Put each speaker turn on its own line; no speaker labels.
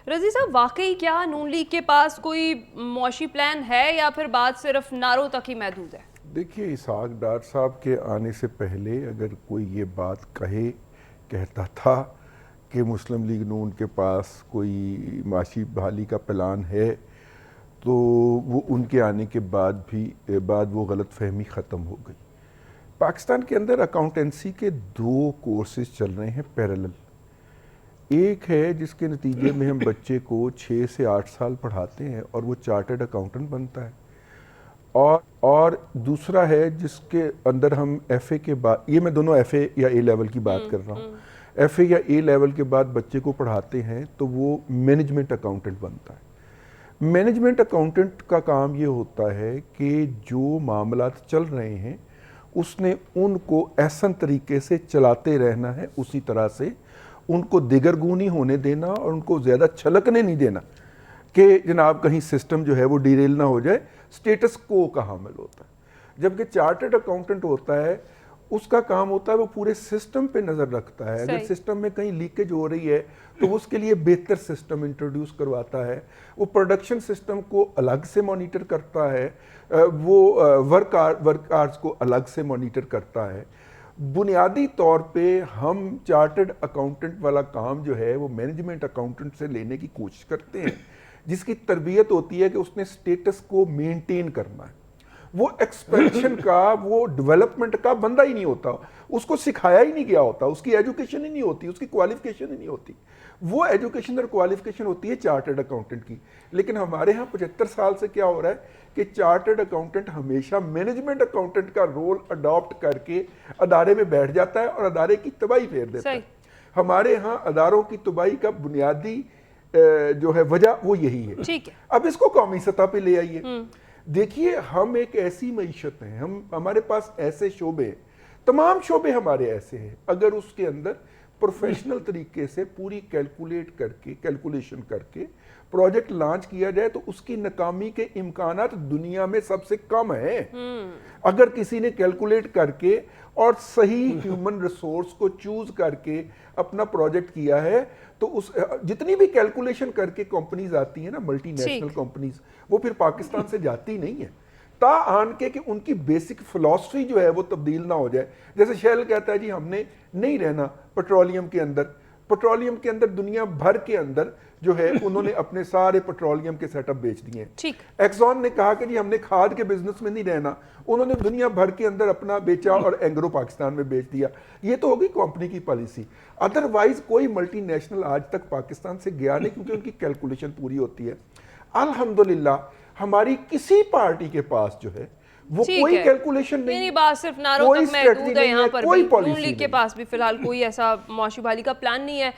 رضی صاحب واقعی کیا نون لیگ کے پاس کوئی معاشی پلان ہے یا پھر بات صرف نعروں تک ہی محدود ہے؟
دیکھیے اسحاق ڈار صاحب کے آنے سے پہلے اگر کوئی یہ بات کہتا تھا کہ مسلم لیگ نون کے پاس کوئی معاشی بحالی کا پلان ہے تو وہ ان کے آنے کے بعد وہ غلط فہمی ختم ہو گئی۔ پاکستان کے اندر اکاؤنٹنسی کے 2 کورسز چل رہے ہیں پیرالل۔ ایک ہے جس کے نتیجے میں ہم بچے کو 6 سے 8 سال پڑھاتے ہیں اور وہ چارٹرڈ اکاؤنٹنٹ بنتا ہے، اور دوسرا ہے جس کے اندر ہم ایف اے کے بعد، یہ میں دونوں ایف اے یا اے لیول کی بات کر رہا ہوں، ایف اے یا اے لیول کے بعد بچے کو پڑھاتے ہیں تو وہ مینجمنٹ اکاؤنٹنٹ بنتا ہے۔ مینجمنٹ اکاؤنٹنٹ کا کام یہ ہوتا ہے کہ جو معاملات چل رہے ہیں اس نے ان کو احسن طریقے سے چلاتے رہنا ہے، اسی طرح سے ان کو دیگرگوں نہیں ہونے دینا اور ان کو زیادہ چھلکنے نہیں دینا کہ جناب کہیں سسٹم جو ہے وہ ڈیریل نہ ہو جائے، سٹیٹس کو کا حامل ہوتا ہے۔ جبکہ چارٹرڈ اکاؤنٹنٹ ہوتا ہے، اس کا کام ہوتا ہے وہ پورے سسٹم پہ نظر رکھتا ہے، اگر سسٹم میں کہیں لیکیج ہو رہی ہے تو وہ اس کے لیے بہتر سسٹم انٹروڈیوس کرواتا ہے، وہ پروڈکشن سسٹم کو الگ سے مانیٹر کرتا ہے، وہ ورک آرز کو الگ سے مانیٹر کرتا ہے۔ بنیادی طور پہ ہم چارٹرڈ اکاؤنٹنٹ والا کام جو ہے وہ مینجمنٹ اکاؤنٹنٹ سے لینے کی کوشش کرتے ہیں، جس کی تربیت ہوتی ہے کہ اس نے سٹیٹس کو مینٹین کرنا ہے۔ وہ ایکسپینشن کا، وہ ڈیولپمنٹ کا بندہ ہی نہیں ہوتا، اس کو سکھایا ہی نہیں گیا ہوتا، اس کی ایجوکیشن ہی نہیں ہوتی، اس کی کوالیفیکیشن ہی نہیں ہوتی۔ وہ ایجوکیشن اور کوالیفیکیشن ہوتی ہے چارٹرڈ اکاؤنٹنٹ کی۔ لیکن ہمارے ہاں 75 سال سے کیا ہو رہا ہے کہ چارٹرڈ اکاؤنٹنٹ ہمیشہ مینجمنٹ اکاؤنٹنٹ کا رول اڈاپٹ کر کے ادارے میں بیٹھ جاتا ہے اور ادارے کی تباہی پھیر دیتا ہے۔ ہمارے ہاں اداروں کی تباہی کا بنیادی جو ہے وجہ وہ یہی ہے۔ اب اس کو قومی سطح پہ لے آئیے۔ دیکھیے ہم ایک ایسی معیشت ہیں، ہمارے پاس ایسے شعبے ہیں، تمام شعبے ہمارے ایسے ہیں، اگر اس کے اندر پروفیشنل طریقے سے پوری کیلکولیشن کر کے پروجیکٹ لانچ کیا جائے تو اس کی ناکامی کے امکانات دنیا میں سب سے کم ہیں۔ اگر کسی نے کیلکولیٹ کر کے اور صحیح ہیومن ریسورس کو چوز کر کے اپنا پروجیکٹ کیا ہے تو جتنی بھی کیلکولیشن کر کے کمپنیز آتی ہیں نا، ملٹی نیشنل کمپنیز، وہ پھر پاکستان سے جاتی نہیں ہے تا آن کے کہ ان کی بیسک فلسفی جو ہے وہ تبدیل نہ ہو جائے۔ جیسے شیل کہتا ہے جی ہم نے نہیں رہنا پیٹرولیم کے اندر دنیا بھر کے اندر جو ہے انہوں نے اپنے سارے پیٹرولیم کے سیٹ اپ بیچ دیے ہیں۔ ایکسون نے کہا کہ جی ہم نے کھاد کے بزنس میں نہیں رہنا، انہوں نے دنیا بھر کے اندر اپنا بیچا اور اینگرو پاکستان میں بیچ دیا۔ یہ تو ہوگی کمپنی کی پالیسی۔ ادروائز کوئی ملٹی نیشنل آج تک پاکستان سے گیا نہیں کیونکہ ان کی کیلکولیشن پوری ہوتی ہے۔ الحمدللہ ہماری کسی پارٹی کے پاس جو ہے وہ کوئی کیلکولیشن نہیں،
یعنی بات صرف نعروں تک محدود ہے، یہاں پر بھی نون لیگ کے پاس بھی فی الحال کوئی ایسا معاشی بحالی کا پلان نہیں ہے۔